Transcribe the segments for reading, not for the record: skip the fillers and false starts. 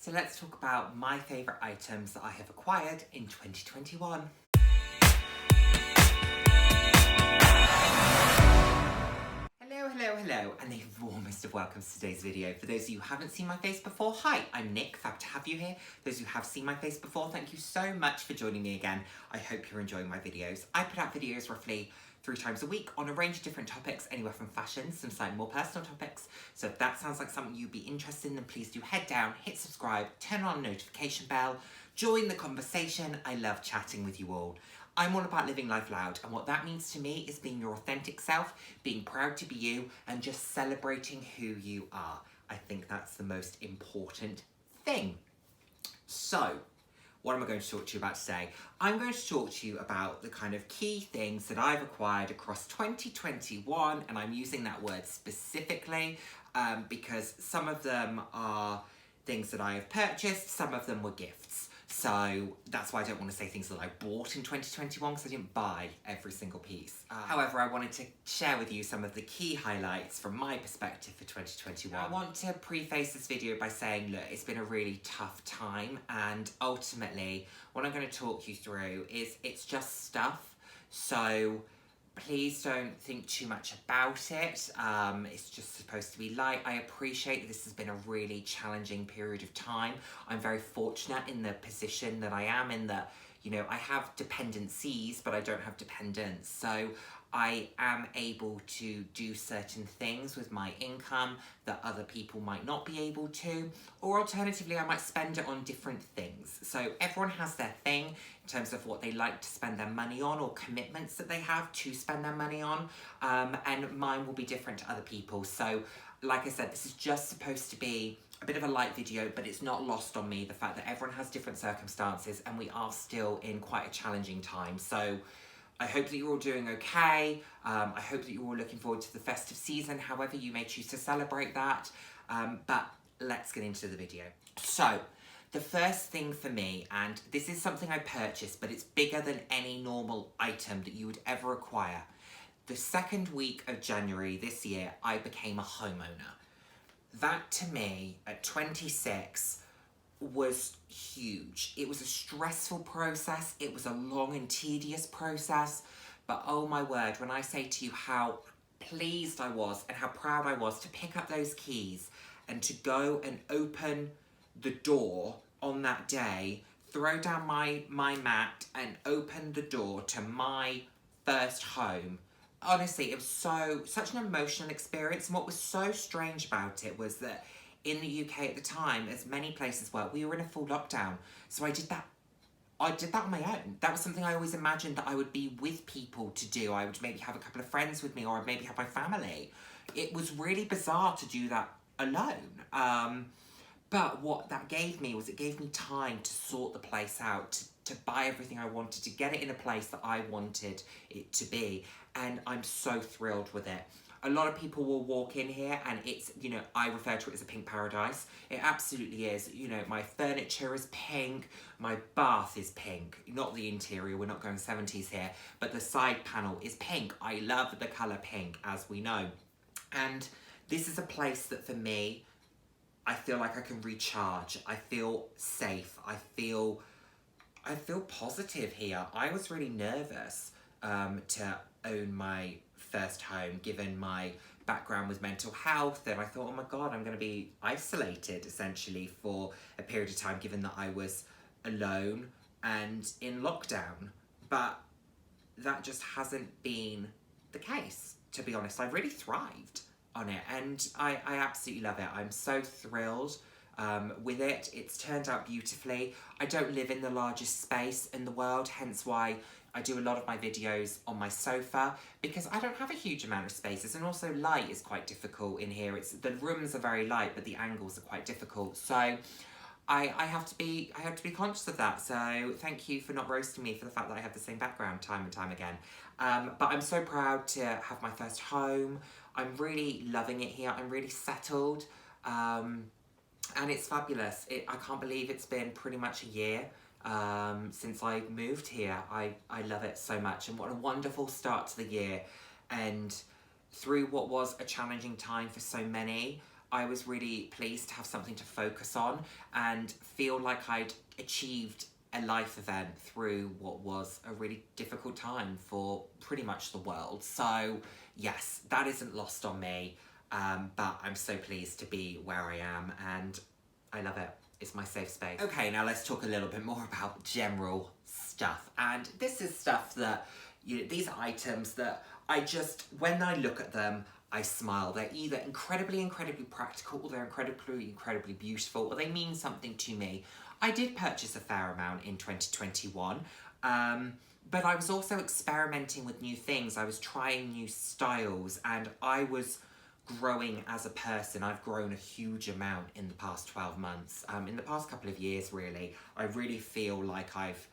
So let's talk about my favourite items that I have acquired in 2021. Hello, and the warmest of welcomes to today's video. For those of you who haven't seen my face before, hi, I'm Nick, fab to have you here. Those who have seen my face before, thank you so much for joining me again. I hope you're enjoying my videos. I put out videos roughly 3 times a week on a range of different topics, anywhere from fashion, some slightly more personal topics. So if that sounds like something you'd be interested in, then please do head down, hit subscribe, turn on the notification bell, join the conversation. I love chatting with you all. I'm all about living life loud, and what that means to me is being your authentic self, being proud to be you, and just celebrating who you are. I think that's the most important thing. So, what am I going to talk to you about today? I'm going to talk to you about the kind of key things that I've acquired across 2021, and I'm using that word specifically because some of them are things that I have purchased, some of them were gifts. So that's why I don't want to say things that I bought in 2021 because I didn't buy every single piece. However, I wanted to share with you some of the key highlights from my perspective for 2021. I want to preface this video by saying, look, it's been a really tough time, and ultimately what I'm going to talk you through is it's just stuff. So please don't think too much about it. It's just supposed to be light. I appreciate that this has been a really challenging period of time. I'm very fortunate in the position that I am in, that, you know, I have dependencies, but I don't have dependents. So I am able to do certain things with my income that other people might not be able to, or alternatively I might spend it on different things. So everyone has their thing in terms of what they like to spend their money on, or commitments that they have to spend their money on, and mine will be different to other people. So like I said, this is just supposed to be a bit of a light video, but it's not lost on me the fact that everyone has different circumstances and we are still in quite a challenging time. So I hope that you're all doing okay. I hope that you're all looking forward to the festive season, however you may choose to celebrate that. But let's get into the video. So, the first thing for me, and this is something I purchased, but it's bigger than any normal item that you would ever acquire. The second week of January this year, I became a homeowner. That to me, at 26, was huge. It was a stressful process, it was a long and tedious process, but oh my word, when I say to you how pleased I was and how proud I was to pick up those keys and to go and open the door on that day, throw down my mat and open the door to my first home. Honestly, it was such an emotional experience, and what was so strange about it was that in the UK at the time, as many places were, we were in a full lockdown. So I did that on my own. That was something I always imagined that I would be with people to do. I would maybe have a couple of friends with me, or I'd maybe have my family. It was really bizarre to do that alone. But what that gave me was, it gave me time to sort the place out, to buy everything I wanted, to get it in a place that I wanted it to be. And I'm so thrilled with it. A lot of people will walk in here and it's, you know, I refer to it as a pink paradise. It absolutely is. You know, my furniture is pink, my bath is pink. Not the interior, we're not going 70s here, but the side panel is pink. I love the colour pink, as we know. And this is a place that for me, I feel like I can recharge. I feel safe. I feel positive here. I was really nervous to own my first home, given my background with mental health, and I thought, oh my god, I'm going to be isolated essentially for a period of time, given that I was alone and in lockdown. But that just hasn't been the case, to be honest. I've really thrived on it, and I absolutely love it. I'm so thrilled with it. It's turned out beautifully. I don't live in the largest space in the world, hence why I do a lot of my videos on my sofa, because I don't have a huge amount of spaces, and also light is quite difficult in here. The rooms are very light, but the angles are quite difficult. So I have to be conscious of that. So thank you for not roasting me for the fact that I have the same background time and time again. But I'm so proud to have my first home. I'm really loving it here. I'm really settled. And it's fabulous. I can't believe it's been pretty much a year since I moved here. I love it so much, and what a wonderful start to the year. And through what was a challenging time for so many, I was really pleased to have something to focus on and feel like I'd achieved a life event through what was a really difficult time for pretty much the world. So yes, that isn't lost on me, but I'm so pleased to be where I am and I love it. It's my safe space. Okay, now let's talk a little bit more about general stuff. And this is stuff that, these are items that I just, when I look at them, I smile. They're either incredibly, incredibly practical, or they're incredibly, incredibly beautiful, or they mean something to me. I did purchase a fair amount in 2021, but I was also experimenting with new things. I was trying new styles, and I was growing as a person. I've grown a huge amount in the past 12 months. In the past couple of years, really, I really feel like I've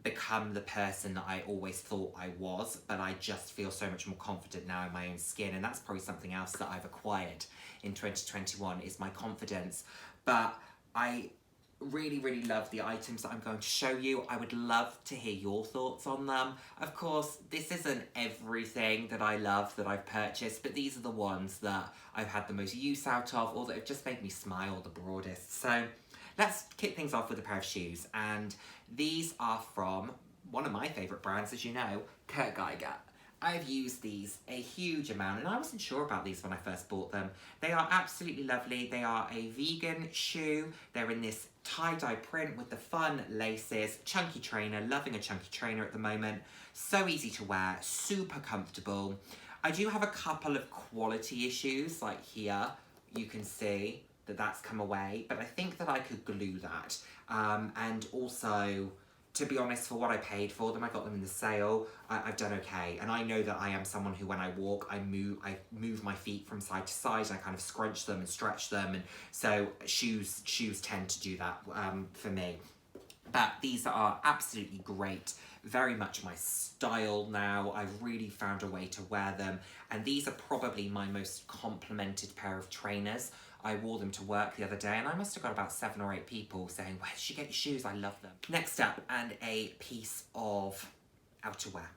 become the person that I always thought I was, but I just feel so much more confident now in my own skin, and that's probably something else that I've acquired in 2021 is my confidence. But I really, really love the items that I'm going to show you. I would love to hear your thoughts on them. Of course, this isn't everything that I love that I've purchased, but these are the ones that I've had the most use out of, or that have just made me smile the broadest. So let's kick things off with a pair of shoes, and these are from one of my favourite brands, as you know, Curt Geiger. I've used these a huge amount, and I wasn't sure about these when I first bought them. They are absolutely lovely. They are a vegan shoe. They're in this tie-dye print with the fun laces, chunky trainer, loving a chunky trainer at the moment. So easy to wear, super comfortable. I do have a couple of quality issues, like here, you can see that that's come away, but I think that I could glue that. And also, to be honest, for what I paid for them, I got them in the sale, I've done okay. And I know that I am someone who, when I walk, I move my feet from side to side, and I kind of scrunch them and stretch them, and so shoes tend to do that for me. But these are absolutely great, very much my style now. I've really found a way to wear them, and these are probably my most complimented pair of trainers. I wore them to work the other day, and I must have got about 7 or 8 people saying, "Where did you get your shoes? I love them." Next up, and a piece of outerwear.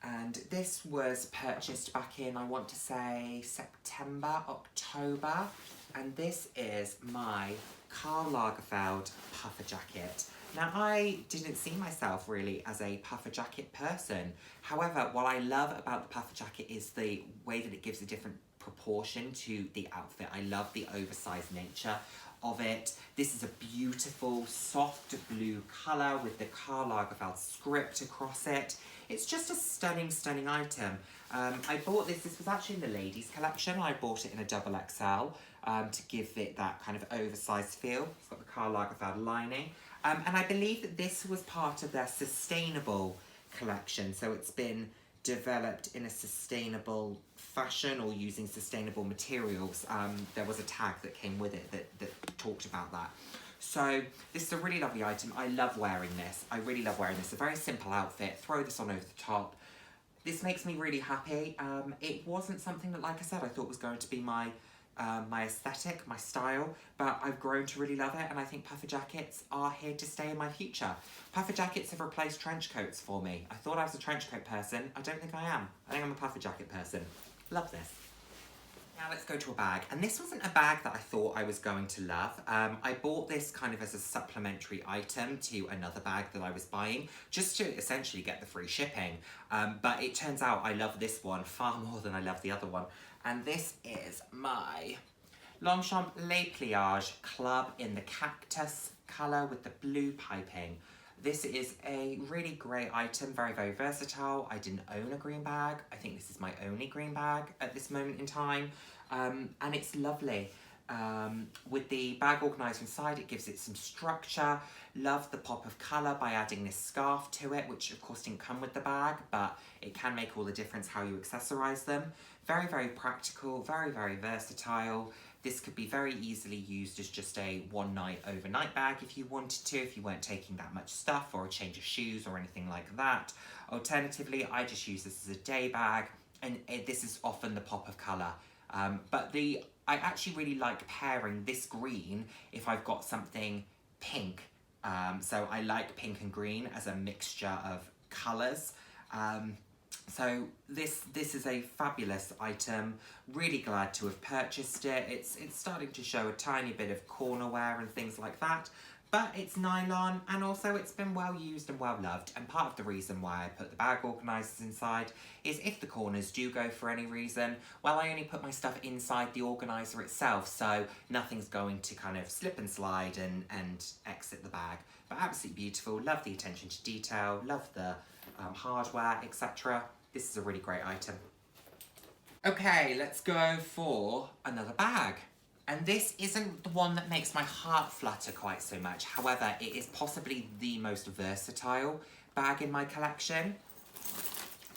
And this was purchased back in, I want to say, September, October. And this is my Karl Lagerfeld puffer jacket. Now, I didn't see myself really as a puffer jacket person. However, what I love about the puffer jacket is the way that it gives a different proportion to the outfit. I love the oversized nature of it. This is a beautiful soft blue colour with the Karl Lagerfeld script across it. It's just a stunning, stunning item. I bought this was actually in the ladies collection. I bought it in a double XL to give it that kind of oversized feel. It's got the Karl Lagerfeld lining. And I believe that this was part of their sustainable collection. So it's been developed in a sustainable fashion or using sustainable materials. There was a tag that came with it that talked about that. So this is a really lovely item. I love wearing this. I really love wearing this. A very simple outfit. Throw this on over the top. This makes me really happy. It wasn't something that, like I said, I thought was going to be my aesthetic, my style, but I've grown to really love it, and I think puffer jackets are here to stay in my future. Puffer jackets have replaced trench coats for me. I thought I was a trench coat person. I don't think I am. I think I'm a puffer jacket person. Love this. Now let's go to a bag, and this wasn't a bag that I thought I was going to love. I bought this kind of as a supplementary item to another bag that I was buying, just to essentially get the free shipping, but it turns out I love this one far more than I love the other one. And this is my Longchamp Pliage Club in the Cactus colour with the blue piping. This is a really great item, very, very versatile. I didn't own a green bag. I think this is my only green bag at this moment in time. And it's lovely. With the bag organised inside, it gives it some structure. Love the pop of colour by adding this scarf to it, which of course didn't come with the bag, but it can make all the difference how you accessorise them. Very, very practical, very, very versatile. This could be very easily used as just a one-night overnight bag if you wanted to, if you weren't taking that much stuff or a change of shoes or anything like that. Alternatively, I just use this as a day bag, and this is often the pop of colour. But I actually really like pairing this green if I've got something pink. So I like pink and green as a mixture of colours. So this is a fabulous item. Really glad to have purchased it. It's starting to show a tiny bit of corner wear and things like that. But it's nylon, and also it's been well used and well loved. And part of the reason why I put the bag organisers inside is if the corners do go for any reason, well, I only put my stuff inside the organiser itself, so nothing's going to kind of slip and slide and exit the bag. But absolutely beautiful. Love the attention to detail. Love the hardware, etc. This is a really great item. Okay, let's go for another bag. And this isn't the one that makes my heart flutter quite so much. However, it is possibly the most versatile bag in my collection.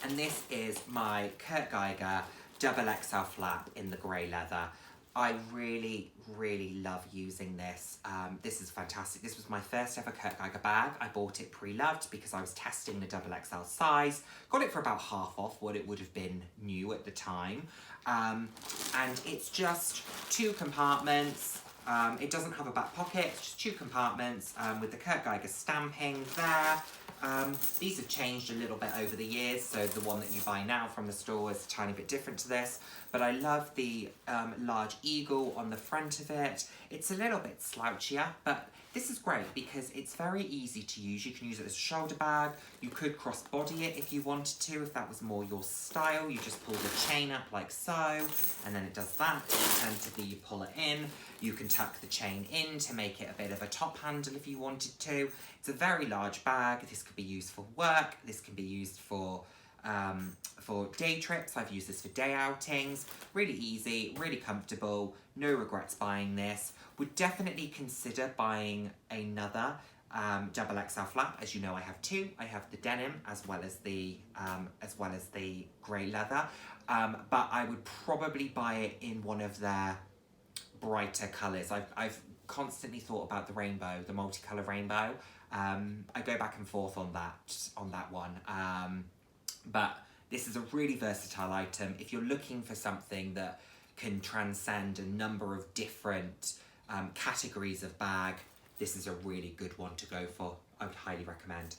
And this is my Curt Geiger XXL flap in the grey leather. I really, really love using this. This is fantastic. This was my first ever Curt Geiger bag. I bought it pre-loved because I was testing the XXL size. Got it for about half off what it would have been new at the time. And it's just 2 compartments. It doesn't have a back pocket, it's just 2 compartments with the Curt Geiger stamping there. These have changed a little bit over the years, so the one that you buy now from the store is a tiny bit different to this, but I love the large eagle on the front of it. It's a little bit slouchier, but this is great because it's very easy to use. You can use it as a shoulder bag. You could cross-body it if you wanted to, if that was more your style. You just pull the chain up like so, and then it does that. Alternatively, you pull it in. You can tuck the chain in to make it a bit of a top handle if you wanted to. It's a very large bag. This could be used for work. This can be used for day trips. I've used this for day outings. Really easy, really comfortable. No regrets buying this. Would definitely consider buying another XXL flap. As you know, I have 2. I have the denim as well as the grey leather. But I would probably buy it in one of their brighter colours. I've constantly thought about the rainbow, the multicolour rainbow. I go back and forth on that one. But this is a really versatile item. If you're looking for something that can transcend a number of different categories of bag, this is a really good one to go for. I would highly recommend.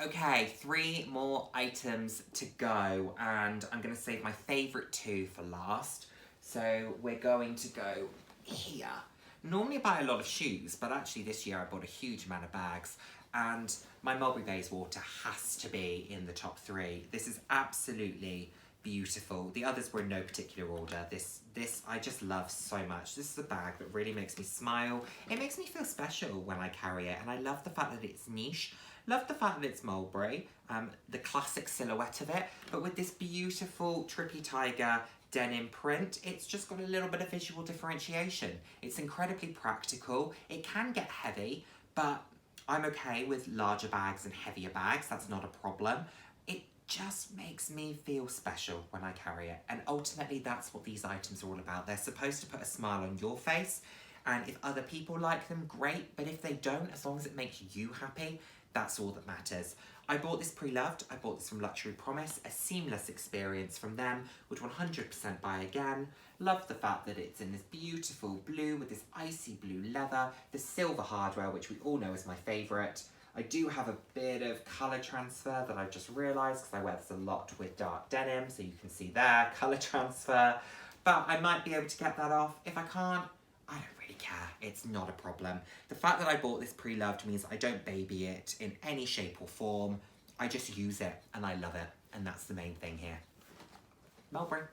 Okay, 3 more items to go, and I'm going to save my favourite 2 for last. So we're going to go here. Normally I buy a lot of shoes, but actually this year I bought a huge amount of bags, and my Mulberry Bayswater has to be in the top 3. This is absolutely beautiful. The others were in no particular order. This I just love so much. This is a bag that really makes me smile. It makes me feel special when I carry it, and I love the fact that it's niche. Love the fact that it's Mulberry, the classic silhouette of it, but with this beautiful trippy tiger denim print, it's just got a little bit of visual differentiation. It's incredibly practical. It can get heavy, but I'm okay with larger bags and heavier bags. That's not a problem. It just makes me feel special when I carry it. And ultimately, that's what these items are all about. They're supposed to put a smile on your face. And if other people like them, great. But if they don't, as long as it makes you happy, that's all that matters. I bought this pre-loved. I bought this from Luxury Promise. A seamless experience from them. Would 100% buy again. Love the fact that it's in this beautiful blue with this icy blue leather. The silver hardware, which we all know is my favourite. I do have a bit of colour transfer that I've just realised because I wear this a lot with dark denim. So you can see there, colour transfer. But I might be able to get that off. If I can't, I don't really care. It's not a problem. The fact that I bought this pre-loved means I don't baby it in any shape or form. I just use it and I love it. And that's the main thing here. Mulberry.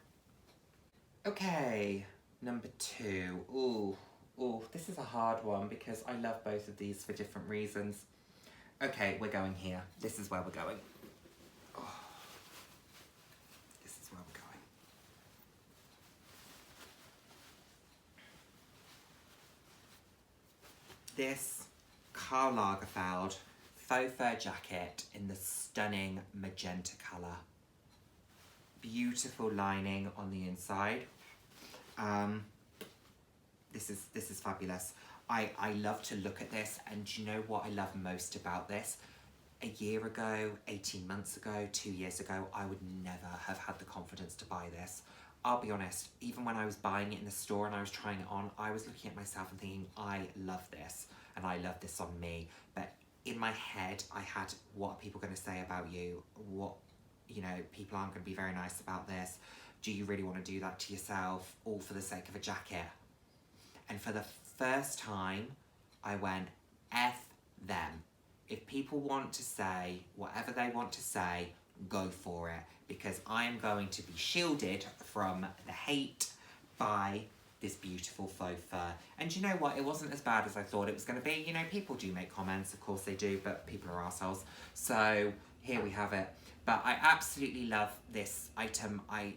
Okay, number 2. Ooh, this is a hard one because I love both of these for different reasons. Okay, we're going here. This is where we're going. Oh, this is where we're going. This Karl Lagerfeld faux fur jacket in the stunning magenta colour. Beautiful lining on the inside. This is fabulous. I love to look at this, and do you know what I love most about this? A year ago, 18 months ago, 2 years ago, I would never have had the confidence to buy this. I'll be honest, even when I was buying it in the store and I was trying it on, I was looking at myself and thinking, I love this, and I love this on me. But in my head, I had, what are people going to say about you? What you know, people aren't going to be very nice about this. Do you really want to do that to yourself, all for the sake of a jacket? And for the first time, I went, F them. If people want to say whatever they want to say, go for it. Because I am going to be shielded from the hate by this beautiful faux fur. And you know what? It wasn't as bad as I thought it was going to be. You know, people do make comments, of course they do, but people are assholes. So here we have it. But I absolutely love this item. I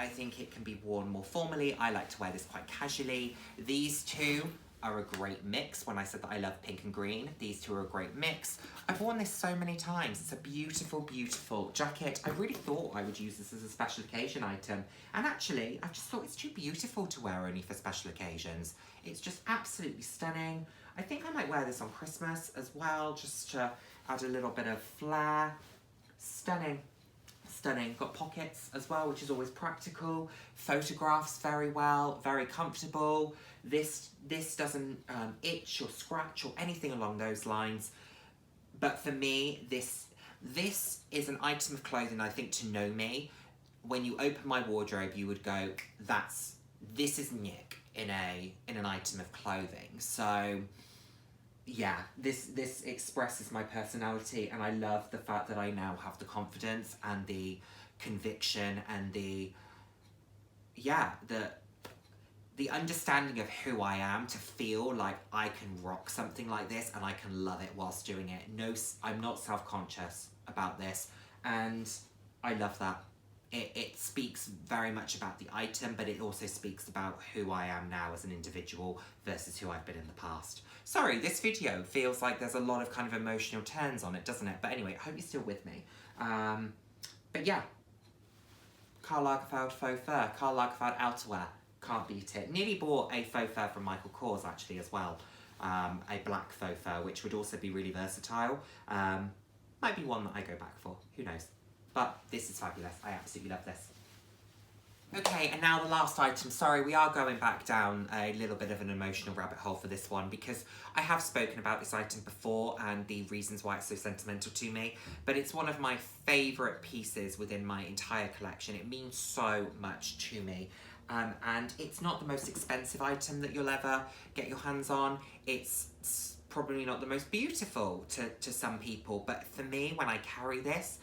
think it can be worn more formally. I like to wear this quite casually. These two are a great mix. When I said that I love pink and green, these two are a great mix. I've worn this so many times. It's a beautiful, beautiful jacket. I really thought I would use this as a special occasion item. And actually, I've just thought it's too beautiful to wear only for special occasions. It's just absolutely stunning. I think I might wear this on Christmas as well, just to add a little bit of flair. Stunning. Stunning. Got pockets as well, which is always practical. Photographs very well, very comfortable. This doesn't itch or scratch or anything along those lines. But for me, this is an item of clothing, I think, to know me. When you open my wardrobe, you would go, this is Nick in an item of clothing. So yeah, this expresses my personality, and I love the fact that I now have the confidence and the conviction and the understanding of who I am to feel like I can rock something like this and I can love it whilst doing it. No, I'm not self-conscious about this, and I love that. It speaks very much about the item, but it also speaks about who I am now as an individual versus who I've been in the past. Sorry, this video feels like there's a lot of kind of emotional turns on it, doesn't it? But anyway, I hope you're still with me. But yeah, Karl Lagerfeld faux fur, Karl Lagerfeld outerwear, can't beat it. Nearly bought a faux fur from Michael Kors actually as well, a black faux fur, which would also be really versatile. Might be one that I go back for, who knows. But this is fabulous. I absolutely love this. Okay, and now the last item. Sorry, we are going back down a little bit of an emotional rabbit hole for this one because I have spoken about this item before and the reasons why it's so sentimental to me, but it's one of my favourite pieces within my entire collection. It means so much to me. And it's not the most expensive item that you'll ever get your hands on. It's probably not the most beautiful to some people, but for me, when I carry this,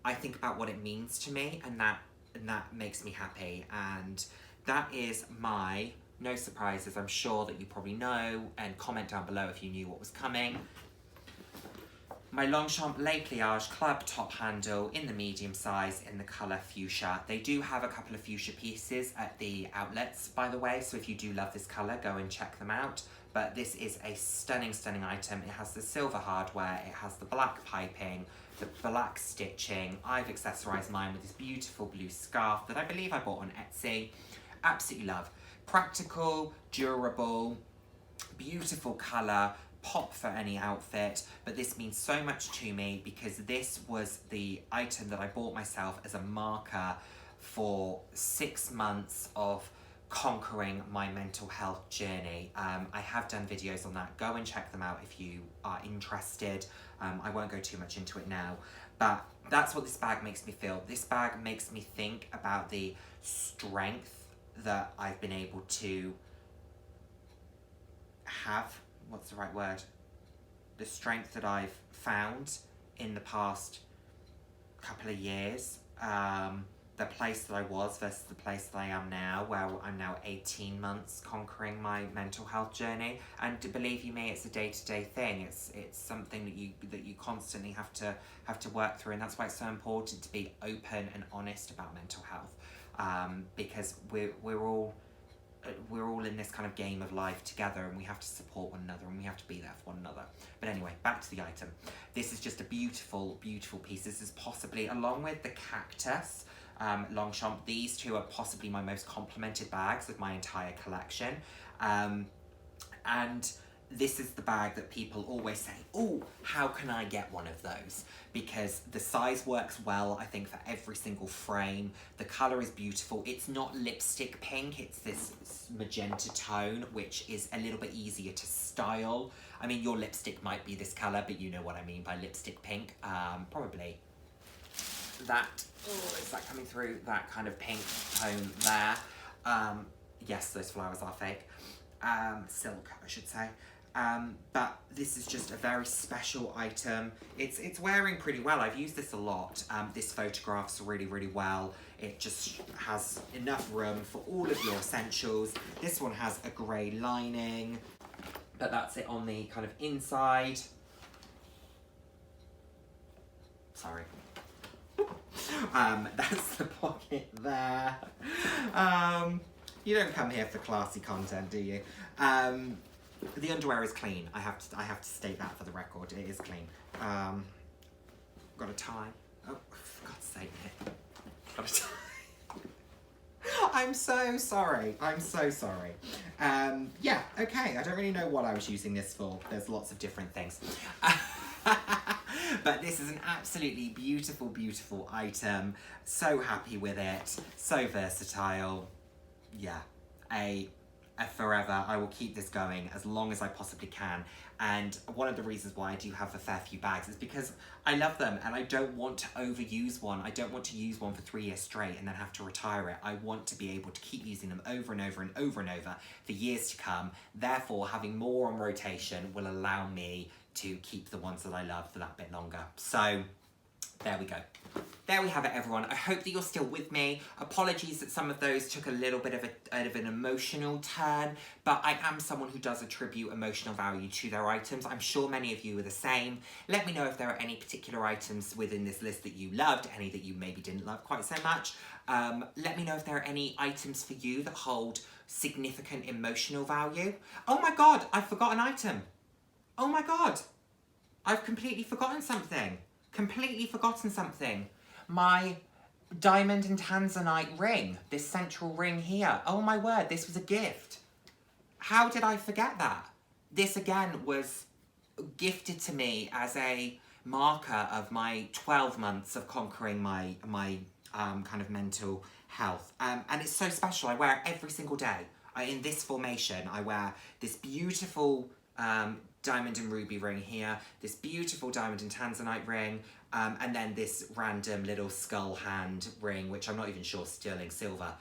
I think about what it means to me, and that makes me happy. And that is my, no surprises, I'm sure that you probably know, and comment down below if you knew what was coming. My Longchamp Pliage club top handle in the medium size in the colour Fushia. They do have a couple of Fuchsia pieces at the outlets, by the way, so if you do love this colour, go and check them out. But this is a stunning, stunning item. It has the silver hardware, it has the black piping, the black stitching. I've accessorised mine with this beautiful blue scarf that I believe I bought on Etsy. Absolutely love. Practical, durable, beautiful colour, pop for any outfit, but this means so much to me because this was the item that I bought myself as a marker for 6 months of conquering my mental health journey. I have done videos on that. Go and check them out if you are interested. I won't go too much into it now, but that's what this bag makes me feel. This bag makes me think about the strength that I've been able to have. What's the right word? The strength that I've found in the past couple of years. The place that I was versus the place that I am now, where I'm now 18 months conquering my mental health journey. And believe you me, it's a day-to-day thing. It's something that you constantly have to work through, and that's why it's so important to be open and honest about mental health, because we're all in this kind of game of life together, and we have to support one another and we have to be there for one another. But anyway, back to the item. This is just a beautiful, beautiful piece. This is possibly, along with the Cactus Longchamp, these two are possibly my most complimented bags of my entire collection. And this is the bag that people always say, oh, how can I get one of those? Because the size works well, I think, for every single frame. The colour is beautiful. It's not lipstick pink, it's this magenta tone, which is a little bit easier to style. I mean, your lipstick might be this colour, but you know what I mean by lipstick pink, probably. that, oh, is that coming through? That kind of pink tone there. Yes, those flowers are fake. Silk, I should say. But this is just a very special item. It's wearing pretty well. I've used this a lot. This photographs really, really well. It just has enough room for all of your essentials. This one has a grey lining, but that's it on the kind of inside. Sorry. That's the pocket there. You don't come here for classy content, do you? The underwear is clean. I have to state that for the record. It is clean. Got a tie. Oh, for God's sake, Nick. Got a tie. I'm so sorry. I'm so sorry. Yeah, okay. I don't really know what I was using this for. There's lots of different things. But this is an absolutely beautiful, beautiful item. So happy with it. So versatile. Yeah, a forever. I will keep this going as long as I possibly can. And one of the reasons why I do have a fair few bags is because I love them and I don't want to overuse one. I don't want to use one for 3 years straight and then have to retire it. I want to be able to keep using them over and over and over and over for years to come. Therefore, having more on rotation will allow me to keep the ones that I love for that bit longer. So there we go. There we have it, everyone. I hope that you're still with me. Apologies that some of those took a little bit of an emotional turn, but I am someone who does attribute emotional value to their items. I'm sure many of you are the same. Let me know if there are any particular items within this list that you loved, any that you maybe didn't love quite so much. Let me know if there are any items for you that hold significant emotional value. Oh my God, I forgot an item. Oh my God, I've completely forgotten something. Completely forgotten something. My diamond and Tanzanite ring, this central ring here. Oh my word, this was a gift. How did I forget that? This again was gifted to me as a marker of my 12 months of conquering my kind of mental health. And it's so special. I wear it every single day. In this formation, I wear this beautiful diamond and ruby ring here, this beautiful diamond and Tanzanite ring, and then this random little skull hand ring, which I'm not even sure sterling silver,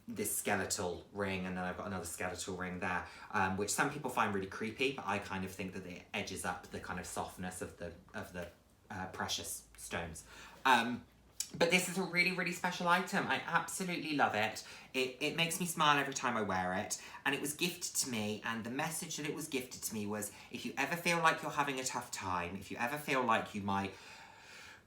this skeletal ring, and then I've got another skeletal ring there, which some people find really creepy, but I kind of think that it edges up the kind of softness of the precious stones. But this is a really, really special item. I absolutely love it. It makes me smile every time I wear it. And it was gifted to me, and the message that it was gifted to me was, if you ever feel like you're having a tough time, if you ever feel like you might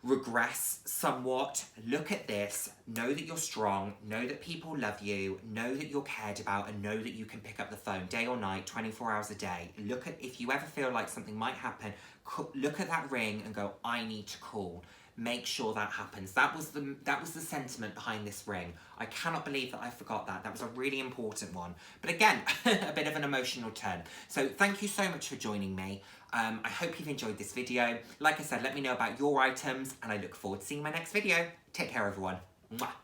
regress somewhat, look at this, know that you're strong, know that people love you, know that you're cared about, and know that you can pick up the phone day or night, 24 hours a day. Look at, if you ever feel like something might happen, look at that ring and go, I need to call. Make sure that happens. That was the sentiment behind this ring. I cannot believe that I forgot that. That was a really important one. But again, a bit of an emotional turn. So thank you so much for joining me. I hope you've enjoyed this video. Like I said, let me know about your items, and I look forward to seeing my next video. Take care, everyone. Mwah.